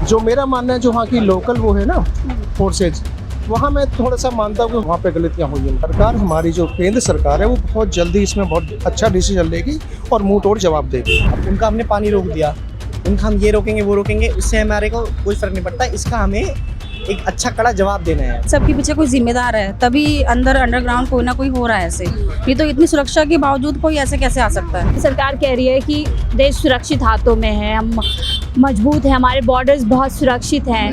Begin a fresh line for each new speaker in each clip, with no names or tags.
जो मेरा मानना है, जो वहाँ की लोकल वो है ना फोर्सेज, वहाँ मैं थोड़ा सा मानता हूँ कि वहाँ पे गलतियाँ हुई हैं। सरकार, हमारी जो केंद्र सरकार है, वो बहुत जल्दी इसमें बहुत अच्छा डिसीजन लेगी और मुंह तोड़ जवाब देगी।
उनका हमने पानी रोक दिया, उनका हम ये रोकेंगे वो रोकेंगे, उससे हमारे को कोई फर्क नहीं पड़ता। इसका हमें एक अच्छा कड़ा जवाब देना है।
सबके पीछे कोई जिम्मेदार है, तभी अंडरग्राउंड कोई ना कोई हो रहा है ऐसे। ये तो इतनी सुरक्षा के बावजूद कोई ऐसे कैसे आ सकता है।
सरकार कह रही है कि देश सुरक्षित हाथों में है, हम मजबूत है, हमारे बॉर्डर्स बहुत सुरक्षित हैं।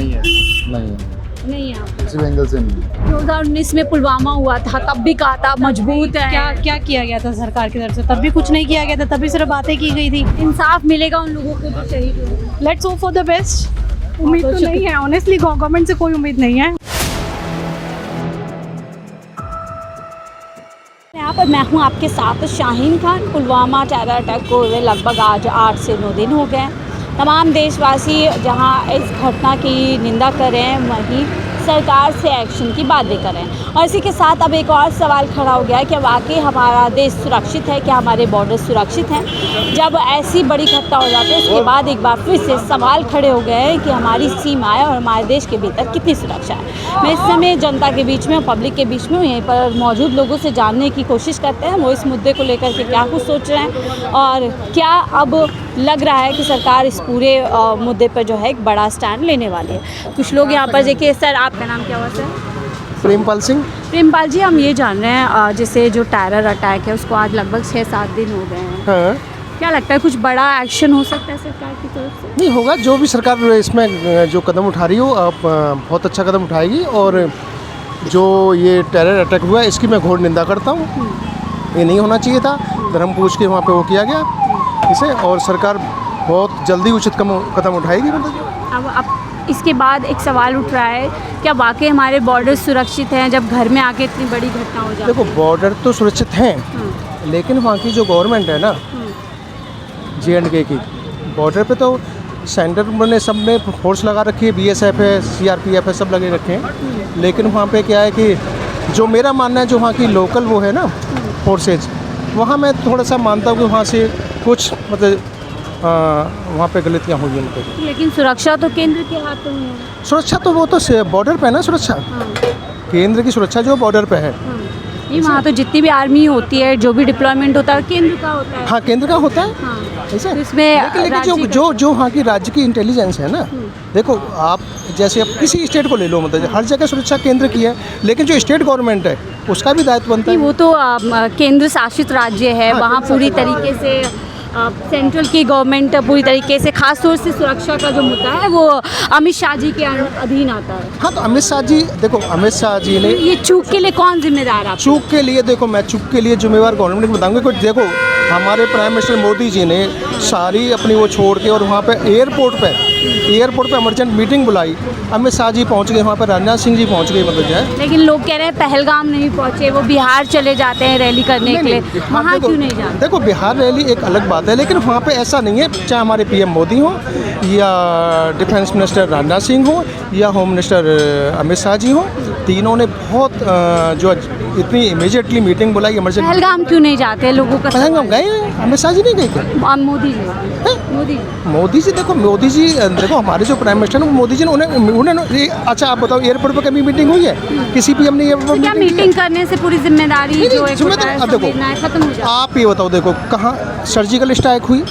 नहीं है
किसी भी एंगल से नहीं।
2019 में पुलवामा हुआ था, तब भी कहा था मजबूत है।
क्या किया गया था सरकार की तरफ से? तब भी कुछ नहीं किया गया था, तभी सिर्फ बातें की गई थी।
इंसाफ मिलेगा उन लोगों को जो शहीद हुए।
Let's hope for the best. उम्मीद तो नहीं है, ऑनेस्टली गवर्नमेंट से कोई उम्मीद नहीं है।
यहाँ पर मैं हूँ आपके साथ शाहीन खान। पुलवामा टेरर अटैक को हुए लगभग आज 8 से 9 दिन हो गए। तमाम देशवासी जहाँ इस घटना की निंदा कर रहे हैं, वहीं सरकार से एक्शन की बात भी कर रहे हैं। और इसी के साथ अब एक और सवाल खड़ा हो गया है कि वाकई हमारा देश सुरक्षित है, क्या हमारे बॉर्डर सुरक्षित हैं? जब ऐसी बड़ी घटना हो जाती है, उसके बाद एक बार फिर से सवाल खड़े हो गए हैं कि हमारी सीमाएं और हमारे देश के भीतर कितनी सुरक्षा है। मैं इस समय जनता के बीच में, पब्लिक के बीच में, यहीं पर मौजूद लोगों से जानने की कोशिश करते हैं वो इस मुद्दे को लेकर के क्या कुछ सोच रहे हैं और क्या अब लग रहा है कि सरकार इस पूरे मुद्दे पर जो है एक बड़ा स्टैंड लेने वाली है। कुछ लोग यहाँ पर देखिए। सर, आपका नाम क्या हुआ सर?
प्रेमपाल सिंह।
प्रेमपाल जी, हम ये जान रहे हैं जैसे जो टेरर अटैक है उसको आज लगभग 6-7 दिन हो गए हैं।
हाँ,
क्या लगता है कुछ बड़ा एक्शन हो सकता है सरकार की तरफ से?
नहीं होगा। जो भी सरकार इसमें जो कदम उठा रही हो, आप बहुत अच्छा कदम उठाएगी। और जो ये टेरर अटैक हुआ है, इसकी मैं घोर निंदा करता हूँ। ये नहीं होना चाहिए था। धर्म पूछ के वहाँ पे वो किया गया इसे, और सरकार बहुत जल्दी उचित कदम उठाएगी।
अब इसके बाद एक सवाल उठ रहा है, क्या वाकई हमारे बॉर्डर सुरक्षित हैं जब घर में आके इतनी बड़ी घटना हो जाती है?
देखो, बॉर्डर तो सुरक्षित हैं, लेकिन वहाँ की जो गवर्नमेंट है ना, J&K की बॉर्डर पे तो सेंटर ने सब ने फोर्स लगा रखी है। BSF है, CRPF है, सब लगे रखे हैं। लेकिन वहाँ पे क्या है कि जो मेरा मानना है, जो वहाँ की लोकल वो है ना फोर्सेज, वहाँ मैं थोड़ा सा मानता हूँ कि वहाँ से कुछ मतलब वहाँ पे गलतियाँ हुई हैं मतलब।
लेकिन सुरक्षा तो केंद्र के हाथों में है।
सुरक्षा तो वो तो बॉर्डर पे है ना। सुरक्षा केंद्र की सुरक्षा जो बॉर्डर पे है।
नहीं, वहाँ तो जितनी भी आर्मी होती है, जो भी डिप्लॉयमेंट होता है, केंद्र का होता है।
हाँ, केंद्र का होता है।
हाँ।
ऐसा
तो इसमें
लेकिन जो वहाँ की राज्य की इंटेलिजेंस है ना, देखो आप जैसे अब किसी स्टेट को ले लो, मतलब हर जगह सुरक्षा केंद्र की है, लेकिन जो स्टेट गवर्नमेंट है उसका भी दायित्व बनता है।
वो तो केंद्र शासित राज्य है।
हाँ,
वहाँ पूरी तरीके से सेंट्रल की गवर्नमेंट पूरी तरीके से, खास तौर से सुरक्षा का जो मुद्दा है वो अमित शाह जी के अधीन आता है।
हाँ, तो अमित शाह जी, देखो अमित शाह जी ने
ये चूक के लिए कौन जिम्मेदार है?
चूक के लिए, देखो मैं चूक के लिए जिम्मेवार गवर्नमेंट को बताऊंगा। कुछ देखो, हमारे प्राइम मिनिस्टर मोदी जी ने सारी अपनी वो छोड़ के और वहाँ पे एयरपोर्ट पे इमरजेंट मीटिंग बुलाई। अमित शाह जी पहुँच गए वहाँ पे, राजनाथ सिंह जी पहुँच गए, मतलब जो है।
लेकिन लोग कह रहे हैं पहलगाम नहीं पहुँचे, वो बिहार चले जाते हैं रैली करने के लिए, वहाँ क्यों नहीं जाते?
देखो, बिहार रैली एक अलग बात है, लेकिन वहाँ पे ऐसा नहीं है। चाहे हमारे PM मोदी हो, या डिफेंस मिनिस्टर राजनाथ सिंह हो, या होम मिनिस्टर अमित शाह जी हो, तीनों ने बहुत जो इतनी इमीडिएटली मीटिंग बुलाई इमरजेंट।
पहलगाम क्यों नहीं जाते लोगों का?
पहलगाम गए, अमित शाह जी नहीं गए क्या? मोदी जी देखो हमारे जो प्राइम मिनिस्टर हैं, मोदी जी ने उन्होंने अच्छा आप बताओ, एयरपोर्ट पर कभी मीटिंग हुई है? किसी PM ने एयरपोर्ट
क्या मीटिंग करने से पूरी जिम्मेदारी जो है
देखो,
खत्म हो जाती है?
आप ये बताओ, देखो कहाँ सर्जिकल स्ट्राइक हुई,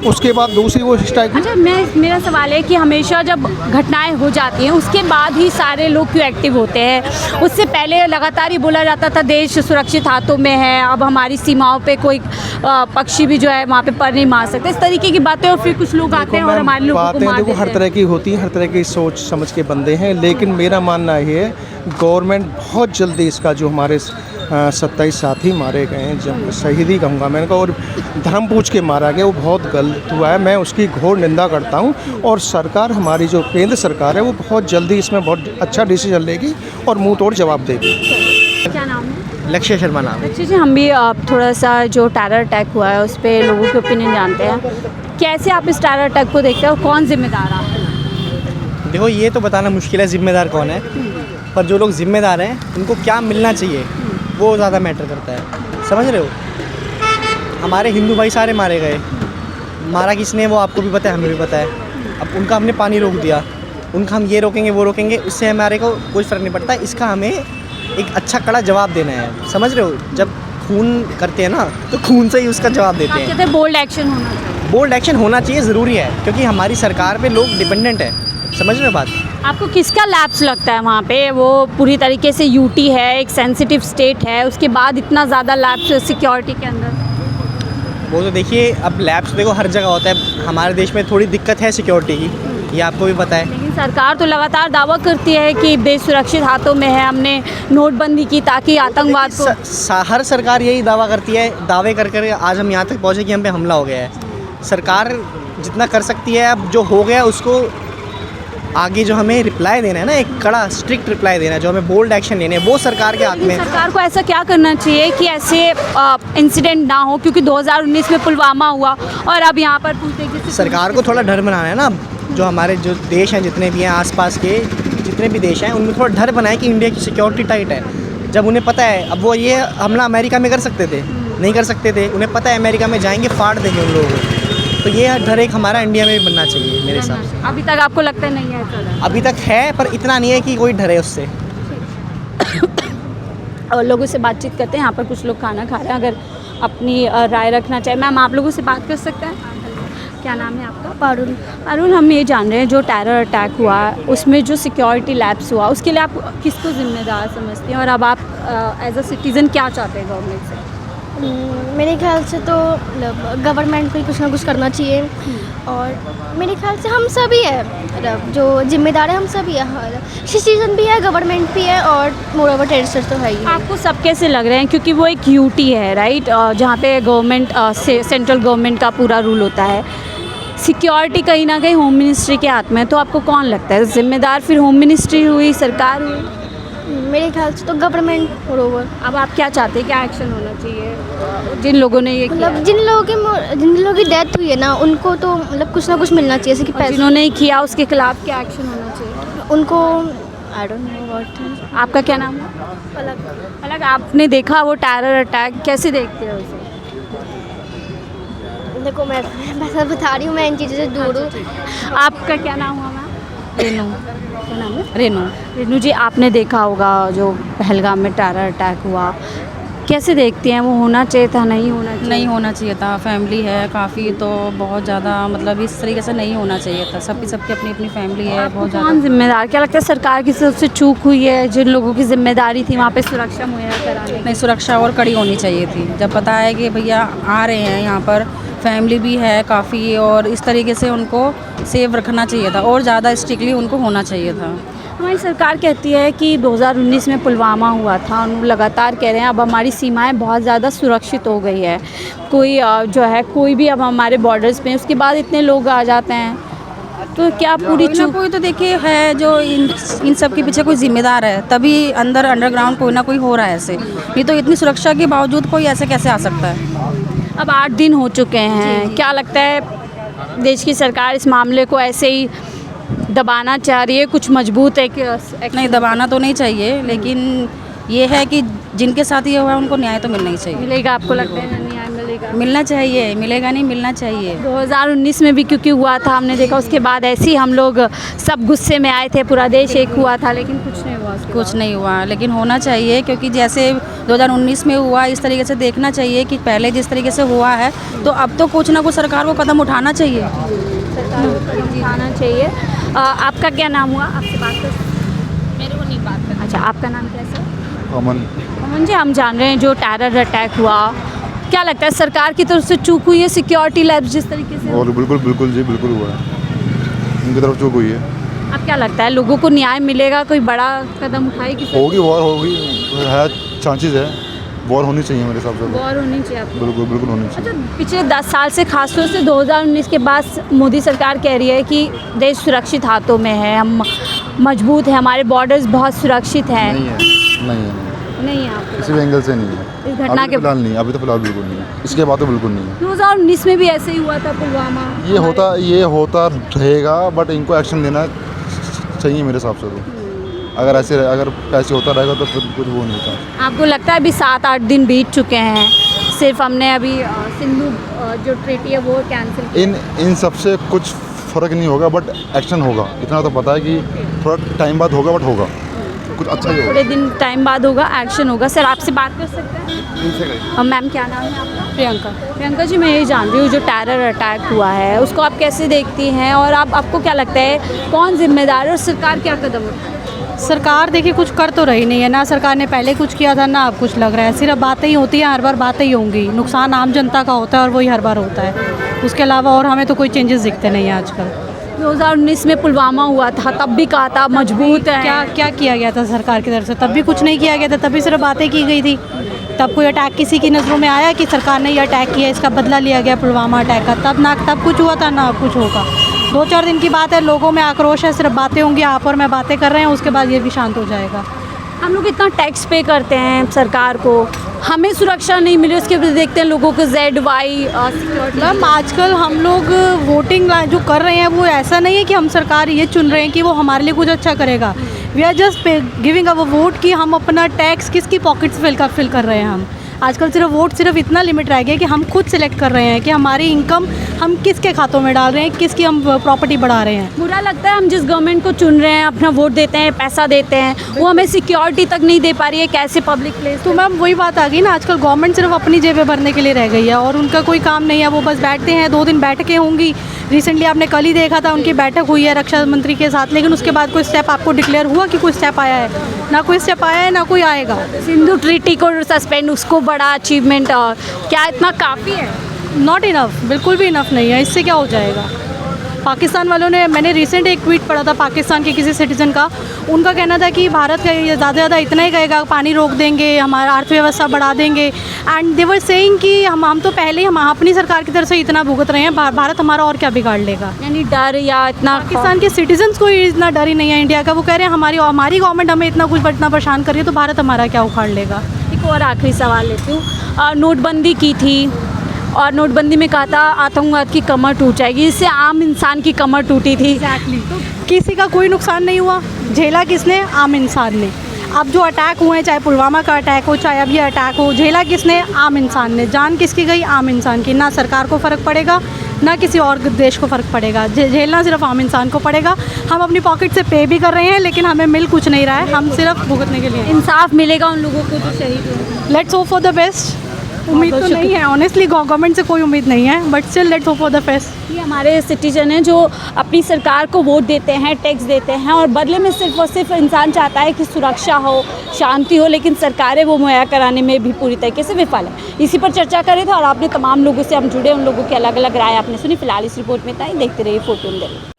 उसके बाद दूसरी वो स्ट्राइक।
अच्छा, मेरा सवाल है कि हमेशा जब घटनाएं हो जाती हैं उसके बाद ही सारे लोग क्यों एक्टिव होते हैं? उससे पहले लगातार ही बोला जाता था देश सुरक्षित हाथों में है, अब हमारी सीमाओं पे कोई पक्षी भी जो है वहाँ पे पर नहीं मार सकते, इस तरीके की बातें। और फिर कुछ लोग आते हैं और हमारे लोगों को मार देते हैं।
हर तरह की होती है, हर तरह की सोच समझ के बंदे हैं, लेकिन मेरा मानना ये है गवर्नमेंट बहुत जल्दी इसका जो हमारे 27 साथी मारे गए हैं, जब शहीदी कहूँगा मैं इनको, और धर्म पूछ के मारा गया, वो बहुत गलत हुआ है। मैं उसकी घोर निंदा करता हूँ। और सरकार, हमारी जो केंद्र सरकार है, वो बहुत जल्दी इसमें बहुत अच्छा डिसीजन लेगी और मुंह तोड़ जवाब देगी।
क्या नाम है?
लक्ष्य शर्मा नाम है।
अच्छा जी, हम भी थोड़ा सा जो टेरर अटैक हुआ है उस पर लोगों के ओपिनियन जानते हैं। कैसे आप इस टेरर अटैक को देखते हैं और कौन जिम्मेदार है?
देखो, ये तो बताना मुश्किल है जिम्मेदार कौन है, पर जो लोग जिम्मेदार हैं उनको क्या मिलना चाहिए वो ज़्यादा मैटर करता है। समझ रहे हो? हमारे हिंदू भाई सारे मारे गए, मारा किसने वो आपको भी पता है, हमें भी पता है। अब उनका हमने पानी रोक दिया, उनका हम ये रोकेंगे वो रोकेंगे, उससे हमारे को कोई फ़र्क नहीं पड़ता। इसका हमें एक अच्छा कड़ा जवाब देना है, समझ रहे हो? जब खून करते हैं ना तो खून से ही उसका जवाब देते
आप
हैं।
कहते हैं बोल्ड एक्शन होना चाहिए।
बोल्ड एक्शन होना चाहिए, ज़रूरी है, क्योंकि हमारी सरकार पे लोग डिपेंडेंट है, समझ रहे हो बात?
आपको किसका लैप्स लगता है वहाँ पे? वो पूरी तरीके से यूटी है, एक सेंसिटिव स्टेट है, उसके बाद इतना ज़्यादा लैप्स सिक्योरिटी के अंदर।
वो तो देखिए, अब लैब्स देखो हर जगह होता है, हमारे देश में थोड़ी दिक्कत है सिक्योरिटी की, ये आपको भी पता है।
लेकिन सरकार तो लगातार दावा करती है कि देश सुरक्षित हाथों में है, हमने नोटबंदी की ताकि आतंकवाद को।
हर सरकार यही दावा करती है, दावे कर कर आज हम यहाँ तक पहुँचे कि हम पे हमला हो गया है। सरकार जितना कर सकती है, अब जो हो गया उसको आगे जो हमें रिप्लाई देना है ना, एक कड़ा स्ट्रिक्ट रिप्लाई देना है, जो हमें बोल्ड एक्शन लेने हैं, वो सरकार के हाथ में है।
सरकार को ऐसा क्या करना चाहिए कि ऐसे इंसिडेंट ना हो, क्योंकि 2019 में पुलवामा हुआ और अब यहाँ पर पूछते हैं कि
सरकार को थोड़ा डर बनाना है ना, जो हमारे जो देश हैं जितने भी हैं आसपास के जितने भी देश हैं, उनमें थोड़ा डर बनाए कि इंडिया की सिक्योरिटी टाइट है। जब उन्हें पता है, अब वो ये हमला अमेरिका में कर सकते थे, नहीं कर सकते थे, उन्हें पता है अमेरिका में जाएंगे फाड़ देंगे उन लोगों को, तो ये डर एक हमारा इंडिया में भी बनना चाहिए मेरे हिसाब से।
अभी तक आपको लगता है नहीं है ऐसा डर?
अभी तक है, पर इतना नहीं है कि कोई डरे उससे।
और लोगों से बातचीत करते हैं, यहाँ पर कुछ लोग खाना खा रहे हैं, अगर अपनी राय रखना चाहे। मैम, आप लोगों से बात कर सकते हैं? क्या नाम है आपका?
पारुल।
पारुल, हम ये जान रहे हैं जो टेरर अटैक हुआ उसमें जो सिक्योरिटी लैप्स हुआ, उसके लिए आप किसको जिम्मेदार समझते हैं, और अब आप एज अ सिटीज़न क्या चाहते हैं गवर्नमेंट से?
मेरे ख्याल से तो गवर्नमेंट को ही कुछ ना कुछ करना चाहिए, और मेरे ख्याल से हम सभी है, मतलब जो जिम्मेदार है हम सभी है, सिटीजन भी है, गवर्नमेंट भी है, और मोरओवर टेररिस्ट तो है ही।
आपको सब कैसे लग रहे हैं, क्योंकि वो एक यूटी है राइट, जहाँ पे गवर्नमेंट से सेंट्रल गवर्नमेंट का पूरा रूल होता है, सिक्योरिटी कहीं ना कहीं होम मिनिस्ट्री के हाथ में, तो आपको कौन लगता है जिम्मेदार? फिर होम मिनिस्ट्री हुई, सरकार हुई?
मेरे ख्याल से तो गवर्नमेंट मोरओवर।
अब आप क्या चाहते हैं, क्या एक्शन होना चाहिए जिन लोगों ने ये किया?
मतलब जिन लोगों की डेथ हुई है ना, उनको तो मतलब कुछ ना कुछ मिलना चाहिए, जैसे कि
और
पैसे
जिन्होंने किया उसके खिलाफ क्या एक्शन होना चाहिए?
उनको। I don't know what.
आपका क्या नाम है?
अलग।
अलग, आपने देखा वो टेरर अटैक, कैसे देखते हैं उसे?
देखो, मैं बस बता रही हूँ, मैं इन चीज़ों से दूर हूँ।
आपका क्या नाम हुआ मैम?
रेनू।
क्या नाम है?
रेनू।
रेनू जी, आपने देखा होगा जो पहलगाम में टेरर अटैक हुआ, कैसे देखती हैं? वो होना चाहिए था, नहीं होना चाहिए?
नहीं होना चाहिए था, फैमिली है काफ़ी, तो बहुत ज़्यादा मतलब इस तरीके से नहीं होना चाहिए था। सबकी अपनी अपनी फैमिली है, बहुत
कौन
ज़्यादा।
जिम्मेदार? क्या लगता है सरकार की तरफ से चूक हुई है? जिन लोगों की जिम्मेदारी थी वहाँ पे सुरक्षा मुहैया कराने की?
नहीं, सुरक्षा और कड़ी होनी चाहिए थी। जब पता है कि भैया आ रहे हैं यहाँ पर, फैमिली भी है काफ़ी, और इस तरीके से उनको सेव रखना चाहिए था, और ज़्यादा स्ट्रिक्टली उनको होना चाहिए था।
हमारी सरकार कहती है कि 2019 में पुलवामा हुआ था, हम लगातार कह रहे हैं अब हमारी सीमाएं बहुत ज़्यादा सुरक्षित हो गई है, कोई जो है कोई भी अब हमारे बॉर्डर्स पे, उसके बाद इतने लोग आ जाते हैं, तो क्या पूरी
कोई ना कोई तो देखिए है जो इन सब के पीछे कोई जिम्मेदार है, तभी अंडरग्राउंड कोई ना कोई हो रहा है ऐसे, नहीं तो इतनी सुरक्षा के बावजूद कोई ऐसे कैसे आ सकता है।
अब 8 दिन हो चुके हैं, क्या लगता है देश की सरकार इस मामले को ऐसे ही दबाना चाह रही है? कुछ मजबूत है कि
नहीं, दबाना तो नहीं चाहिए, लेकिन ये है कि जिनके साथ ये हुआ है उनको न्याय तो मिलना ही चाहिए।
मिलेगा? आपको लगता है न्याय मिलेगा?
मिलना चाहिए, मिलेगा नहीं, मिलना चाहिए।
2019 में भी क्योंकि हुआ था, हमने देखा उसके बाद ऐसे ही हम लोग सब गुस्से में आए थे, पूरा देश एक हुआ था, लेकिन कुछ नहीं हुआ।
कुछ नहीं हुआ, लेकिन होना चाहिए, क्योंकि जैसे 2019 में हुआ इस तरीके से देखना चाहिए कि पहले जिस तरीके से हुआ है, तो अब तो कुछ ना कुछ सरकार को कदम उठाना चाहिए।
सरकार को कदम उठाना चाहिए। आपका क्या नाम हुआ? आपसे बात कर?
मेरे को नहीं बात करना।
अच्छा, आपका नाम कैसा?
अमन।
अमन जी, हम जान रहे हैं जो टेरर अटैक हुआ, क्या लगता है सरकार की तरफ से चूक हुई है सिक्योरिटी लैब्स जिस तरीके से?
और बिल्कुल जी, बिल्कुल हुआ है, उनकी तरफ चूक हुई है।
अब क्या लगता है लोगों को न्याय मिलेगा? कोई बड़ा कदम उठाएगी?
होगी, वॉर होगी, है, चांसेस है, वॉर होनी चाहिए मेरे हिसाब से।
वॉर होनी चाहिए आपको?
बिल्कुल होनी चाहिए।
अच्छा, पिछले 10 साल से खासतौर से 2019 के बाद मोदी सरकार कह रही है कि देश सुरक्षित हाथों में है, हम मजबूत हैं, हमारे बॉर्डर्स बहुत सुरक्षित हैं। नहीं है आपको?
किसी भी एंगल से नहीं है
इस घटना के
फिलहाल नहीं, अभी तो फिलहाल बिल्कुल नहीं है, इसके बाद तो बिल्कुल नहीं है।
2019 में भी ऐसे ही हुआ था पुलवामा।
ये होता रहेगा, बट इनको एक्शन लेना चाहिए मेरे हिसाब से। तो अगर ऐसे होता रहेगा तो फिर कुछ वो नहीं होता।
आपको लगता है अभी 7-8 दिन बीत चुके हैं, सिर्फ हमने अभी सिंधु जो ट्रीटी है वो कैंसिल?
इन सब से कुछ फ़र्क नहीं होगा, बट एक्शन होगा, इतना तो पता है कि थोड़ा टाइम बाद होगा, बट होगा कुछ अच्छा ही होगा।
थोड़े दिन टाइम बाद होगा, एक्शन होगा। सर आपसे बात कर सकते हैं? मैम क्या नाम है आपका?
प्रियंका।
प्रियंका जी, मैं ये जान रही हूँ जो टेरर अटैक हुआ है उसको आप कैसे देखती हैं, और आपको क्या लगता है कौन जिम्मेदार है और सरकार क्या कदम उठाए?
सरकार देखिए कुछ कर तो रही नहीं है ना, सरकार ने पहले कुछ किया था ना अब कुछ लग रहा है, सिर्फ बातें ही होती हैं, हर बार बातें ही होंगी, नुकसान आम जनता का होता है और वही हर बार होता है, उसके अलावा और हमें तो कोई चेंजेस दिखते नहीं हैं आजकल।
2019 में पुलवामा हुआ था, तब भी कहा था मजबूत है।
क्या क्या किया गया था सरकार की तरफ से? तब भी कुछ नहीं किया गया था, तभी सिर्फ बातें की गई थी। तब कोई अटैक किसी की नज़रों में आया कि सरकार ने ये अटैक किया, इसका बदला लिया गया पुलवामा अटैक का? तब कुछ हुआ था ना अब कुछ होगा। 2-4 दिन की बात है, लोगों में आक्रोश है, सिर्फ बातें होंगी, आप और मैं बातें कर रहे हैं, उसके बाद ये भी शांत हो जाएगा।
हम लोग इतना टैक्स पे करते हैं सरकार को, हमें सुरक्षा नहीं मिली, उसके वजह देखते हैं लोगों को ZY सिक्योरिटी।
मैम आजकल हम लोग वोटिंग जो कर रहे हैं वो ऐसा नहीं है कि हम सरकार ये चुन रहे हैं कि वो हमारे लिए कुछ अच्छा करेगा। We are just giving our vote कि हम अपना टैक्स किसकी पॉकेट्स फिल कर रहे हैं। हम आजकल सिर्फ इतना लिमिट रह गया कि हम खुद सिलेक्ट कर रहे हैं कि हमारी इनकम हम किसके खातों में डाल रहे हैं, किसकी हम प्रॉपर्टी बढ़ा रहे हैं।
बुरा लगता है हम जिस गवर्नमेंट को चुन रहे हैं, अपना वोट देते हैं, पैसा देते हैं, वो हमें सिक्योरिटी तक नहीं दे पा रही है, कैसे पब्लिक प्लेस।
तो मैम वही बात आ गई ना, आजकल गवर्नमेंट सिर्फ अपनी जेबें भरने के लिए रह गई है और उनका कोई काम नहीं है, वो बस बैठते हैं। 2 दिन बैठकें होंगी, रिसेंटली आपने कल ही देखा था उनकी बैठक हुई है रक्षा मंत्री के साथ, लेकिन उसके बाद कोई स्टेप आपको डिक्लेयर हुआ कि कोई स्टेप आया है? ना कोई स्टेप आया है, ना कोई आएगा।
सिंधु ट्रीटी को सस्पेंड, उसको बड़ा अचीवमेंट, क्या इतना काफ़ी है?
नॉट इनफ, बिल्कुल भी इनफ नहीं है। इससे क्या हो जाएगा? पाकिस्तान वालों ने, मैंने रिसेंट एक ट्वीट पढ़ा था पाकिस्तान के किसी सिटीज़न का, उनका कहना था कि भारत का ये ज़्यादा से ज़्यादा इतना ही कहेगा, पानी रोक देंगे, हमारा अर्थव्यवस्था बढ़ा देंगे, एंड दे वर सेइंग कि हम तो पहले ही हम अपनी सरकार की तरफ से इतना भुगत रहे हैं, भारत हमारा और क्या बिगाड़ लेगा।
यानी डर या इतना
पाकिस्तान के सिटीजन्स को इतना डर ही नहीं है इंडिया का, वो कह रहे हैं हमारी गवर्नमेंट हमें इतना कुछ इतना परेशान कर रही है, तो भारत हमारा क्या उखाड़ लेगा।
एक और आखिरी सवाल लेती हूँ। नोटबंदी की थी और नोटबंदी में कहा था आतंकवाद की कमर टूट जाएगी, इससे आम इंसान की कमर टूटी थी।
तो किसी का कोई नुकसान नहीं हुआ, झेला किसने? आम इंसान ने। अब जो अटैक हुए हैं, चाहे पुलवामा का अटैक हो, चाहे अब ये अटैक हो, झेला किसने? आम इंसान ने। जान किसकी गई? आम इंसान की। ना सरकार को फ़र्क पड़ेगा, ना किसी और देश को फ़र्क पड़ेगा, झेलना सिर्फ आम इंसान को पड़ेगा। हम अपनी पॉकेट से पे भी कर रहे हैं, लेकिन हमें मिल कुछ नहीं रहा है, हम सिर्फ भुगतने के लिए।
इंसाफ मिलेगा उन लोगों को जो शहीद हुए।
Let's hope for the best. उम्मीद तो नहीं है, ऑनेस्टली गवर्नमेंट से कोई उम्मीद नहीं है, but still let's hope for the best.
ये हमारे सिटीजन हैं जो अपनी सरकार को वोट देते हैं, टैक्स देते हैं, और बदले में सिर्फ और सिर्फ इंसान चाहता है कि सुरक्षा हो, शांति हो, लेकिन सरकारें वो मुहैया कराने में भी पूरी तरीके से विफल है। इसी पर चर्चा करें थे और आपने तमाम लोगों से हम जुड़े, उन लोगों की अलग अलग राय आपने सुनी। फिलहाल इस रिपोर्ट में इतना ही। देखते रहिए 14 दिन।